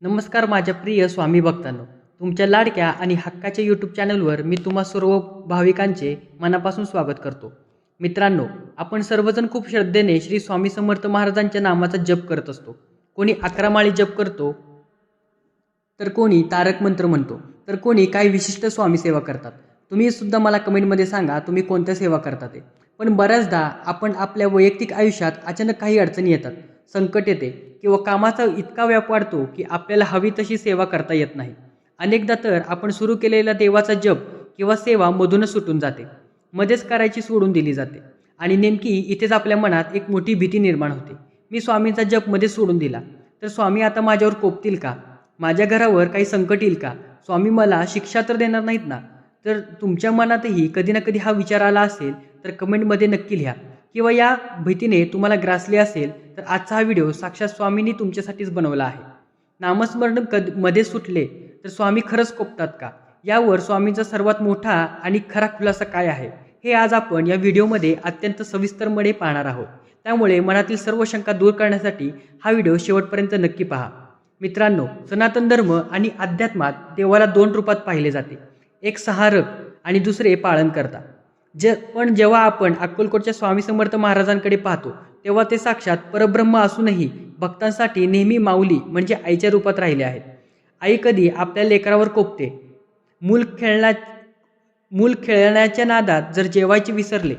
नमस्कार माझ्या प्रिय स्वामी भक्तांनो, तुमच्या लाडक्या आणि हक्काच्या यूट्यूब चॅनलवर मी तुम्हा सर्व भाविकांचे मनापासून स्वागत करतो. मित्रांनो, आपण सर्वजण खूप श्रद्धेने श्री स्वामी समर्थ महाराजांच्या नामाचा जप करत असतो. कोणी 11 माळी जप करतो, तर कोणी तारक मंत्र म्हणतो, तर कोणी काही विशिष्ट स्वामी सेवा करतात. तुम्ही सुद्धा मला कमेंटमध्ये सांगा तुम्ही कोणत्या सेवा करता ते. पण बऱ्याचदा आपण आपल्या वैयक्तिक आयुष्यात अचानक काही अडचणी येतात, संकट येते किंवा कामाचा इतका व्याप वाढतो की आपल्याला हवी तशी सेवा करता येत नाही. अनेकदा तर आपण सुरू केलेला देवाचा जप किंवा सेवा मधूनच सुटून जाते, मध्येच करायची सोडून दिली जाते आणि नेमकी इथेच आपल्या मनात एक मोठी भीती निर्माण होते. मी स्वामींचा जप मध्ये सोडून दिला तर स्वामी आता माझ्यावर कोपतील का? माझ्या घरावर काही संकट येईल का? स्वामी मला शिक्षा तर देणार नाहीत ना? तर तुमच्या मनातही कधी ना कधी हा विचार आला असेल तर कमेंटमध्ये नक्की लिहा. किंवा या भीतीने तुम्हाला ग्रासले असेल तर आजचा हा व्हिडिओ साक्षात स्वामींनी तुमच्यासाठीच बनवला आहे. नामस्मरण मध्ये सुटले तर स्वामी खरंच कोपतात का? यावर स्वामींचा सर्वात मोठा आणि खरा खुलासा काय आहे हे आज आपण या व्हिडिओमध्ये अत्यंत सविस्तरपणे पाहणार आहोत. त्यामुळे मनातील सर्व शंका दूर करण्यासाठी हा व्हिडिओ शेवटपर्यंत नक्की पहा. मित्रांनो, सनातन धर्म आणि अध्यात्मात देवाला 2 रूपात पाहिले जाते, एक सहारक आणि दुसरे पाळनकर्ता. पण जेव्हा आपण अक्कलकोटच्या स्वामी समर्थ महाराजांकडे पाहतो तेव्हा ते साक्षात परब्रह्म असूनही भक्तांसाठी नेहमी माऊली म्हणजे आईच्या रूपात राहिले आहेत. आई कधी आपल्या लेकरावर कोपते, मूल खेळण्याच्या नादात जर जेवायचे विसरले,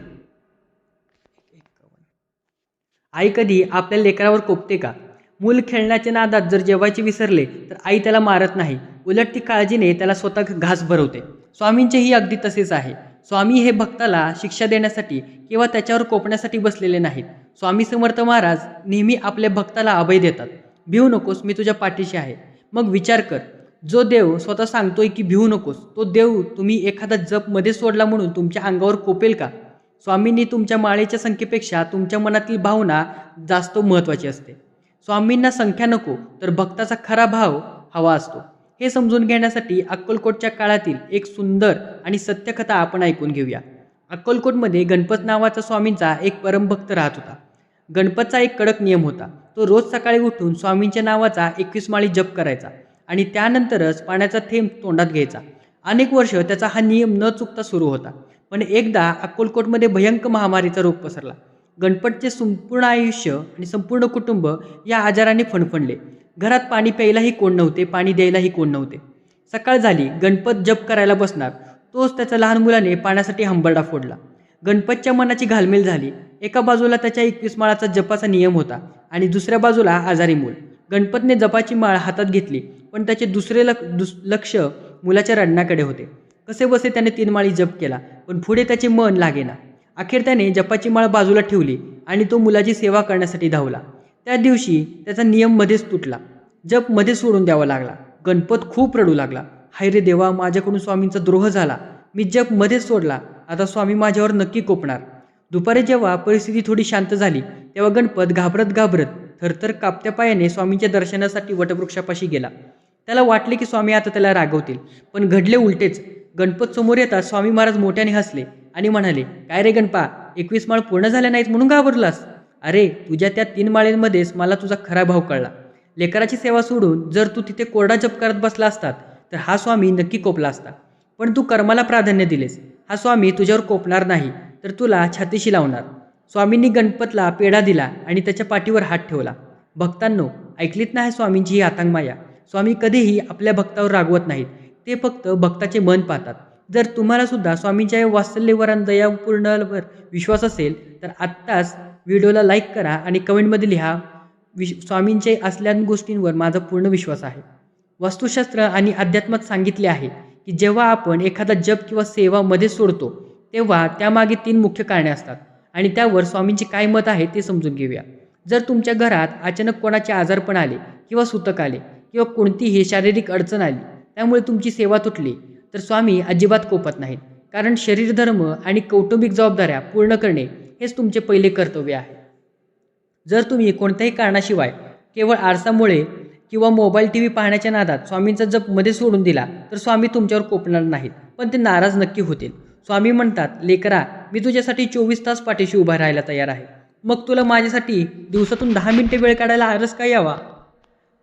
आई कधी आपल्या लेकरावर कोपते का? मूल खेळण्याच्या नादात जर जेवायचे विसरले तर आई त्याला मारत नाही, उलट ती काळजीने त्याला स्वतः घास भरवते. स्वामींचेही अगदी तसेच आहे. स्वामी हे भक्ताला शिक्षा देण्यासाठी किंवा त्याच्यावर कोपण्यासाठी बसलेले नाहीत. स्वामी समर्थ महाराज नेहमी आपल्या भक्ताला अभय देतात. भिवू नकोस, मी तुझ्या पाठीशी आहे. मग विचार कर, जो देव स्वतः सांगतोय की भिवू नकोस, तो देव तुम्ही एखादा जप मध्ये सोडला म्हणून तुमच्या अंगावर कोपेल का? स्वामींनी तुमच्या माळेच्या संख्येपेक्षा तुमच्या मनातील भावना जास्त महत्त्वाची असते. स्वामींना संख्या नको तर भक्ताचा खरा भाव हवा असतो. हे समजून घेण्यासाठी अक्कलकोटच्या काळातील एक सुंदर आणि सत्यकथा आपण ऐकून घेऊया. अक्कलकोटमध्ये गणपत नावाचा स्वामींचा एक परमभक्त राहत होता. गणपतचा एक कडक नियम होता. तो रोज सकाळी उठून स्वामींच्या नावाचा 21 माळी जप करायचा आणि त्यानंतरच पाण्याचा थेंब तोंडात घ्यायचा. अनेक वर्ष त्याचा हा नियम न चुकता सुरू होता. पण एकदा अक्कलकोटमध्ये भयंकर महामारीचा रोग पसरला. गणपतचे संपूर्ण आयुष्य आणि संपूर्ण कुटुंब या आजाराने फणफणले. घरात पाणी प्यायलाही कोण नव्हते, पाणी द्यायलाही कोण नव्हते. सकाळ झाली, गणपत जप करायला बसणार, तोच त्याच्या लहान मुलाने पाण्यासाठी हंबरडा फोडला. गणपतच्या मनाची घालमेल झाली. एका बाजूला त्याच्या 21 माळाचा जपाचा नियम होता आणि दुसऱ्या बाजूला आजारी मूल. गणपतने जपाची माळ हातात घेतली, पण त्याचे दुसरे लक्ष मुलाच्या रडण्याकडे होते. कसे बसे त्याने 3 माळी जप केला, पण पुढे त्याचे मन लागेना. अखेर त्याने जपाची माळ बाजूला ठेवली आणि तो मुलाची सेवा करण्यासाठी धावला. त्या दिवशी त्याचा नियम मध्येच तुटला. जप मध्ये सोडून द्यावा लागला. गणपत खूप रडू लागला. हाय रे देवा, माझ्याकडून स्वामींचा द्रोह झाला. मी जप मध्येच सोडला, आता स्वामी माझ्यावर नक्की कोपणार. दुपारी जेव्हा परिस्थिती थोडी शांत झाली तेव्हा गणपत घाबरत थरथर कापत्या पायाने स्वामींच्या दर्शनासाठी वटवृक्षापाशी गेला. त्याला वाटले की स्वामी आता त्याला रागवतील, पण घडले उलटेच. गणपत समोर येतात स्वामी महाराज मोठ्याने हसले आणि म्हणाले, काय रे गणपा, 21 माळ पूर्ण झाल्या नाहीत म्हणून घाबरलास? अरे, तुझ्या त्या 3 माळेमध्येच मला तुझा खरा भाव कळला. लेकराची सेवा सोडून जर तू तिथे कोरडा जप करत बसला असतात तर हा स्वामी नक्की कोपला असता. पण तू कर्माला प्राधान्य दिलेस. हा स्वामी तुझ्यावर कोपणार नाही, तर तुला छातीशी लावणार. स्वामींनी गणपतला पेढा दिला आणि त्याच्या पाठीवर हात ठेवला. भक्तांनो, ऐकलीत नाही स्वामींची ही आतंग माया. स्वामी कधीही आपल्या भक्तावर रागवत नाहीत, ते फक्त भक्ताचे मन पाहतात. जर तुम्हाला सुद्धा स्वामींच्या या वात्सल्यवर आणि दयापूर्णवर विश्वास असेल तर आत्ताच व्हिडिओला लाईक करा आणि कमेंटमध्ये लिहा, स्वामींचे असल्या गोष्टींवर माझा पूर्ण विश्वास आहे. वास्तुशास्त्र आणि अध्यात्मात सांगितले आहे की जेव्हा आपण एखादा जप किंवा सेवा मध्ये सोडतो तेव्हा त्यामागे 3 मुख्य कारणे असतात आणि त्यावर स्वामींचे काय मत आहे ते समजून घेऊया. जर तुमच्या घरात अचानक कोणाचे आजारपण आले किंवा सूतक आले किंवा कोणतीही शारीरिक अडचण आली, त्यामुळे तुमची सेवा तुटली, तर स्वामी अजिबात कोपत नाहीत. कारण शरीर धर्म आणि कौटुंबिक जबाबदाऱ्या पूर्ण करणे हेच तुमचे पहिले कर्तव्य आहे. जर तुम्ही कोणत्याही कारणाशिवाय केवळ आळसामुळे किंवा मोबाईल TV पाहण्याच्या नादात स्वामींचा जप मध्ये सोडून दिला तर स्वामी तुमच्यावर कोपणार नाहीत, पण ते नाराज नक्की होतील. स्वामी म्हणतात, लेकरा, मी तुझ्यासाठी 24 तास पाठीशी उभा राहायला तयार आहे. मग तुला माझ्यासाठी दिवसातून 10 मिनिटे वेळ काढायला आळस का यावा?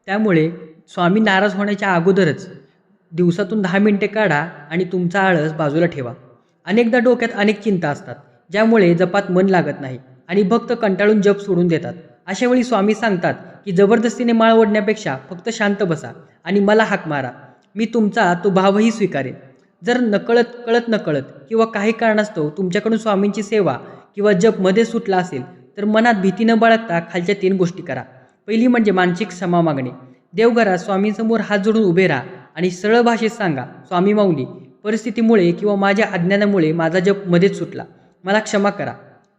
त्यामुळे स्वामी नाराज होण्याच्या अगोदरच दिवसातून 10 मिनिटे काढा आणि तुमचा आळस बाजूला ठेवा. अनेकदा डोक्यात अनेक चिंता असतात ज्यामुळे जपात मन लागत नाही आणि भक्त कंटाळून जप सोडून देतात. अशा वेळी स्वामी सांगतात की जबरदस्तीने माळ ओढण्यापेक्षा फक्त शांत बसा आणि मला हाक मारा. मी तुमचा तो भावही स्वीकारेन. जर कळत नकळत किंवा काही कारणास्तव तुमच्याकडून स्वामींची सेवा किंवा जप मध्ये सुटला असेल तर मनात भीती न बाळगता खालच्या 3 गोष्टी करा. पहिली म्हणजे मानसिक क्षमा मागणे. देवघरात स्वामींसमोर हात जोडून उभे राहा आणि सरळ भाषेत सांगा, स्वामी माऊली, परिस्थितीमुळे किंवा माझ्या अज्ञानामुळे माझा जप मध्येच सुटला, मला क्षमा करा.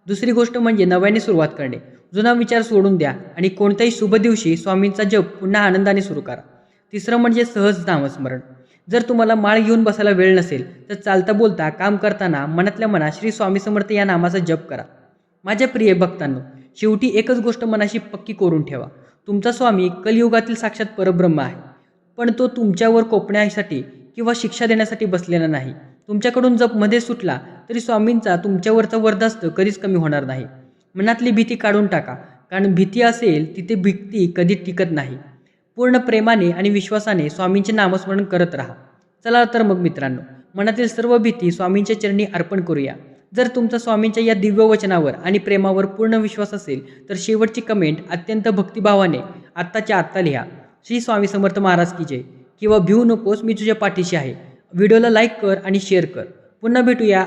दुसरी गोष्ट म्हणजे नव्याने सुरुवात करणे. जुना विचार सोडून द्या आणि कोणत्याही शुभ दिवशी स्वामींचा जप पुन्हा आनंदाने सुरू करा. तिसरं म्हणजे सहज नामस्मरण. जर तुम्हाला माळ घेऊन बसायला वेळ नसेल तर चालता बोलता काम करताना मनातल्या मनात श्री स्वामी समर्थ या नामाचा जप करा. माझ्या प्रिय भक्तांनो, शेवटी एकच गोष्ट मनाशी पक्की करून ठेवा. तुमचा स्वामी कलियुगातील साक्षात परब्रह्म आहे, पण तो तुमच्यावर कोपण्यासाठी किंवा शिक्षा देण्यासाठी बसलेला नाही. तुमच्याकडून जप मध्ये सुटला तरी स्वामींचा तुमच्यावरचा वरदास्त कधीच कमी होणार नाही. मनातली भीती काढून टाका, कारण भीती असेल तिथे भीती कधी टिकत नाही. पूर्ण प्रेमाने आणि विश्वासाने स्वामींचे नामस्मरण करत राहा. चला तर मग मित्रांनो, मनातील सर्व भीती स्वामींच्या चरणी अर्पण करूया. जर तुमचा स्वामींच्या या दिव्य वचनावर आणि प्रेमावर पूर्ण विश्वास असेल तर शेवटची कमेंट अत्यंत भक्तिभावाने आत्ताच्या आत्ता लिहा, श्री स्वामी समर्थ महाराज की जय, किंवा भिवू नकोस, मी तुझ्या पाठीशी आहे. व्हिडिओला लाईक कर आणि शेअर कर. पुन्हा भेटूया